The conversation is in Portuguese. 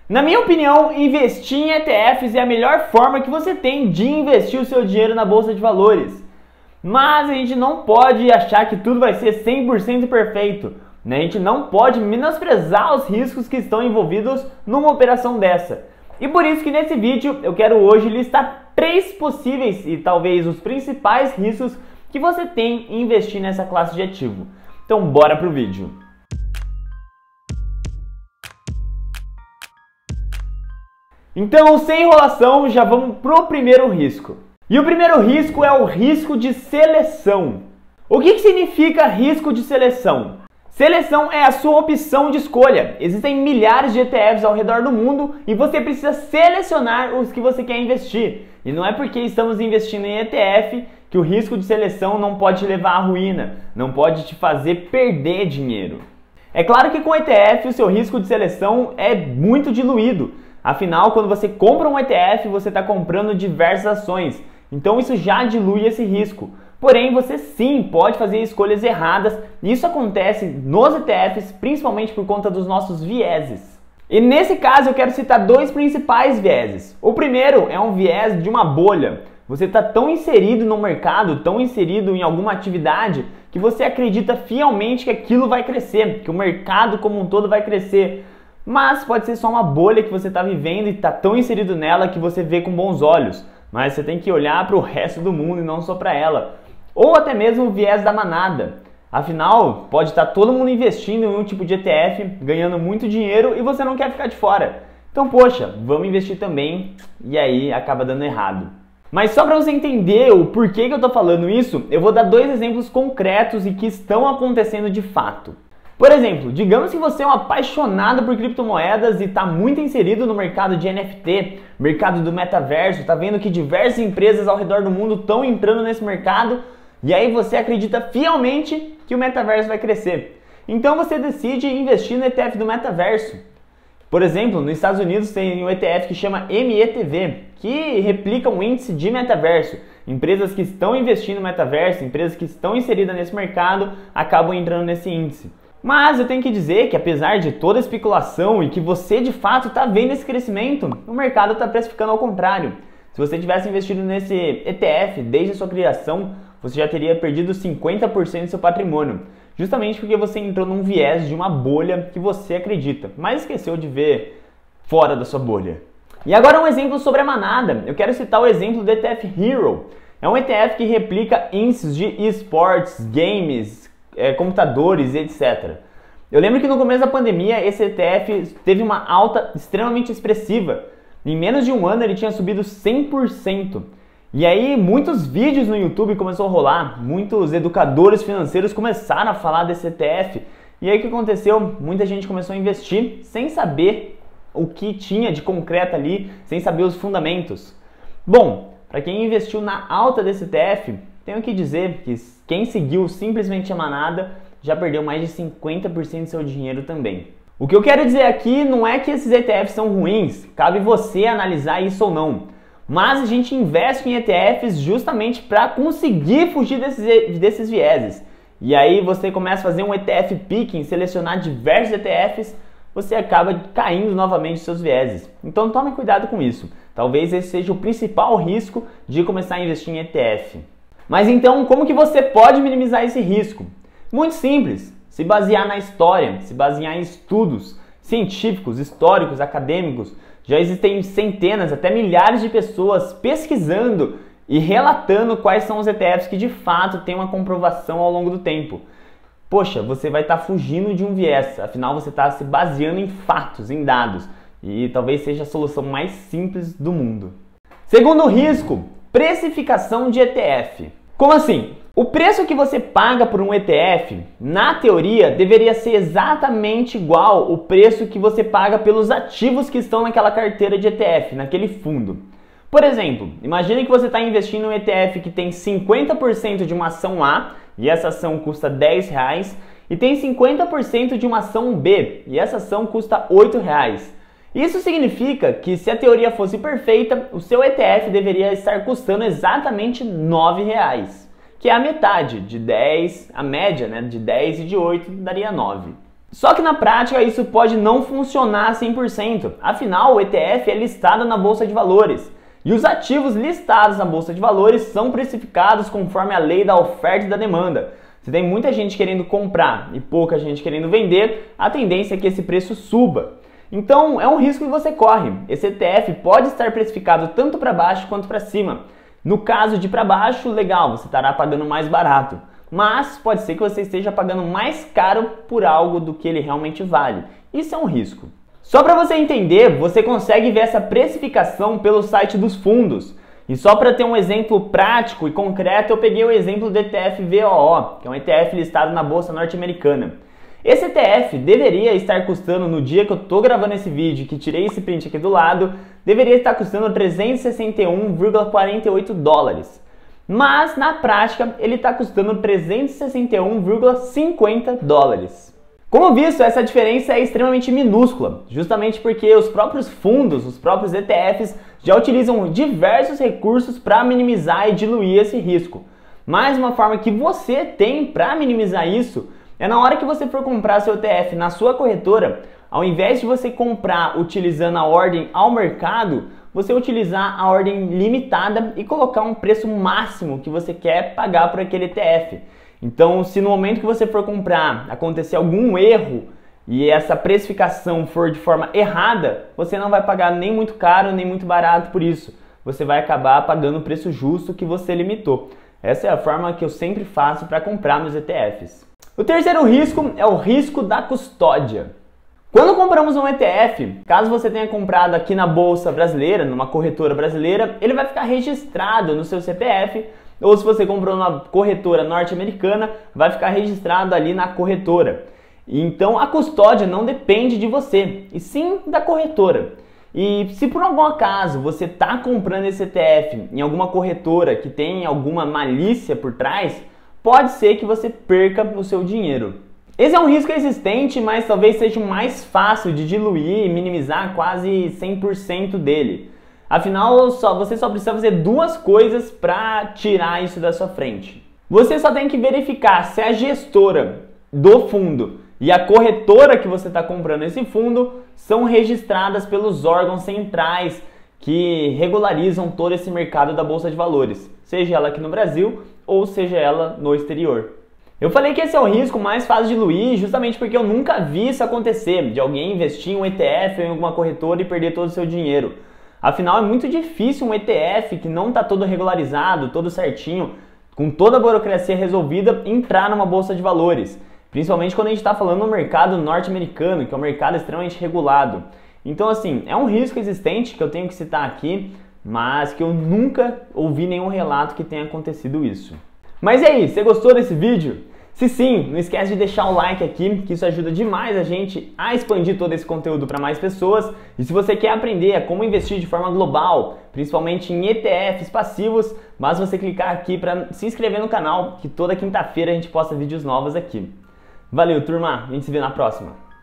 Na minha opinião, investir em ETFs é a melhor forma que você tem de investir o seu dinheiro na bolsa de valores. Mas a gente não pode achar que tudo vai ser 100% perfeito, né? A gente não pode menosprezar os riscos que estão envolvidos numa operação dessa. E por isso que nesse vídeo eu quero hoje listar 3 possíveis e talvez os principais riscos que você tem em investir nessa classe de ativo. Então bora pro vídeo. Então, sem enrolação, já vamos pro primeiro risco. E o primeiro risco é o risco de seleção. O que significa risco de seleção? Seleção é a sua opção de escolha. Existem milhares de ETFs ao redor do mundo e você precisa selecionar os que você quer investir. E não é porque estamos investindo em ETF que o risco de seleção não pode te levar à ruína, não pode te fazer perder dinheiro. É claro que com ETF o seu risco de seleção é muito diluído. Afinal, quando você compra um ETF, você está comprando diversas ações. Então isso já dilui esse risco. Porém, você sim pode fazer escolhas erradas. E isso acontece nos ETFs, principalmente por conta dos nossos vieses. E nesse caso eu quero citar 2 principais vieses. O primeiro é um viés de uma bolha. Você está tão inserido no mercado, tão inserido em alguma atividade, que você acredita fielmente que aquilo vai crescer, que o mercado como um todo vai crescer. Mas pode ser só uma bolha que você está vivendo e está tão inserido nela que você vê com bons olhos. Mas você tem que olhar para o resto do mundo e não só para ela. Ou até mesmo o viés da manada. Afinal, pode estar todo mundo investindo em um tipo de ETF, ganhando muito dinheiro e você não quer ficar de fora. Então, poxa, vamos investir também e aí acaba dando errado. Mas só para você entender o porquê que eu estou falando isso, eu vou dar 2 exemplos concretos e que estão acontecendo de fato. Por exemplo, digamos que você é um apaixonado por criptomoedas e está muito inserido no mercado de NFT, mercado do metaverso, está vendo que diversas empresas ao redor do mundo estão entrando nesse mercado e aí você acredita fielmente que o metaverso vai crescer. Então você decide investir no ETF do metaverso. Por exemplo, nos Estados Unidos tem um ETF que chama METV, que replica um índice de metaverso. Empresas que estão investindo no metaverso, empresas que estão inseridas nesse mercado, acabam entrando nesse índice. Mas eu tenho que dizer que apesar de toda a especulação e que você de fato está vendo esse crescimento, o mercado está precificando ao contrário. Se você tivesse investido nesse ETF desde a sua criação, você já teria perdido 50% do seu patrimônio. Justamente porque você entrou num viés de uma bolha que você acredita, mas esqueceu de ver fora da sua bolha. E agora um exemplo sobre a manada. Eu quero citar o exemplo do ETF Hero. É um ETF que replica índices de esportes, games, computadores, etc. Eu lembro que no começo da pandemia esse ETF teve uma alta extremamente expressiva. Em menos de um ano ele tinha subido 100%. E aí muitos vídeos no YouTube começaram a rolar, muitos educadores financeiros começaram a falar desse ETF. E aí o que aconteceu? Muita gente começou a investir sem saber o que tinha de concreto ali, sem saber os fundamentos. Bom, para quem investiu na alta desse ETF, tenho que dizer que quem seguiu simplesmente a manada já perdeu mais de 50% do seu dinheiro também. O que eu quero dizer aqui não é que esses ETFs são ruins, cabe você analisar isso ou não. Mas a gente investe em ETFs justamente para conseguir fugir desses vieses. E aí você começa a fazer um ETF picking, selecionar diversos ETFs, você acaba caindo novamente nos seus vieses. Então tome cuidado com isso. Talvez esse seja o principal risco de começar a investir em ETF. Mas então, como que você pode minimizar esse risco? Muito simples, se basear na história, se basear em estudos científicos, históricos, acadêmicos. Já existem centenas, até milhares de pessoas pesquisando e relatando quais são os ETFs que de fato têm uma comprovação ao longo do tempo. Poxa, você vai estar fugindo de um viés, afinal você está se baseando em fatos, em dados. E talvez seja a solução mais simples do mundo. Segundo risco, precificação de ETF. Como assim? O preço que você paga por um ETF, na teoria, deveria ser exatamente igual ao preço que você paga pelos ativos que estão naquela carteira de ETF, naquele fundo. Por exemplo, imagine que você está investindo em um ETF que tem 50% de uma ação A, e essa ação custa R$10, e tem 50% de uma ação B, e essa ação custa R$8. Isso significa que se a teoria fosse perfeita, o seu ETF deveria estar custando exatamente R$9, que é a metade de 10, a média, né, de 10 e de 8 daria 9. Só que na prática isso pode não funcionar 100%, afinal o ETF é listado na Bolsa de Valores e os ativos listados na Bolsa de Valores são precificados conforme a lei da oferta e da demanda. Se tem muita gente querendo comprar e pouca gente querendo vender, a tendência é que esse preço suba. Então é um risco que você corre. Esse ETF pode estar precificado tanto para baixo quanto para cima. No caso de para baixo, legal, você estará pagando mais barato. Mas pode ser que você esteja pagando mais caro por algo do que ele realmente vale. Isso é um risco. Só para você entender, você consegue ver essa precificação pelo site dos fundos. E só para ter um exemplo prático e concreto, eu peguei o exemplo do ETF VOO, que é um ETF listado na Bolsa Norte-Americana. Esse ETF deveria estar custando, no dia que eu estou gravando esse vídeo, que tirei esse print aqui do lado, deveria estar custando 361,48 dólares. Mas, na prática, ele está custando 361,50 dólares. Como visto, essa diferença é extremamente minúscula, justamente porque os próprios fundos, os próprios ETFs, já utilizam diversos recursos para minimizar e diluir esse risco. Mas uma forma que você tem para minimizar isso é na hora que você for comprar seu ETF na sua corretora, ao invés de você comprar utilizando a ordem ao mercado, você utilizar a ordem limitada e colocar um preço máximo que você quer pagar por aquele ETF. Então, se no momento que você for comprar acontecer algum erro e essa precificação for de forma errada, você não vai pagar nem muito caro nem muito barato por isso. Você vai acabar pagando o preço justo que você limitou. Essa é a forma que eu sempre faço para comprar meus ETFs. O terceiro risco é o risco da custódia. Quando compramos um ETF, caso você tenha comprado aqui na Bolsa Brasileira, numa corretora brasileira, ele vai ficar registrado no seu CPF, ou se você comprou numa corretora norte-americana, vai ficar registrado ali na corretora. Então a custódia não depende de você, e sim da corretora. E se por algum acaso você está comprando esse ETF em alguma corretora que tem alguma malícia por trás, pode ser que você perca o seu dinheiro. Esse é um risco existente, mas talvez seja o mais fácil de diluir e minimizar quase 100% dele. Afinal, você só precisa fazer duas coisas para tirar isso da sua frente. Você só tem que verificar se a gestora do fundo e a corretora que você está comprando esse fundo são registradas pelos órgãos centrais que regularizam todo esse mercado da Bolsa de Valores, seja ela aqui no Brasil ou seja ela no exterior. Eu falei que esse é o risco mais fácil de diluir justamente porque eu nunca vi isso acontecer, de alguém investir em um ETF ou em alguma corretora e perder todo o seu dinheiro. Afinal, é muito difícil um ETF que não está todo regularizado, todo certinho, com toda a burocracia resolvida, entrar numa bolsa de valores. Principalmente quando a gente está falando no mercado norte-americano, que é um mercado extremamente regulado. Então, assim, é um risco existente que eu tenho que citar aqui, mas que eu nunca ouvi nenhum relato que tenha acontecido isso. Mas e aí, você gostou desse vídeo? Se sim, não esquece de deixar um like aqui, que isso ajuda demais a gente a expandir todo esse conteúdo para mais pessoas. E se você quer aprender a como investir de forma global, principalmente em ETFs passivos, basta você clicar aqui para se inscrever no canal, que toda quinta-feira a gente posta vídeos novos aqui. Valeu, turma! A gente se vê na próxima!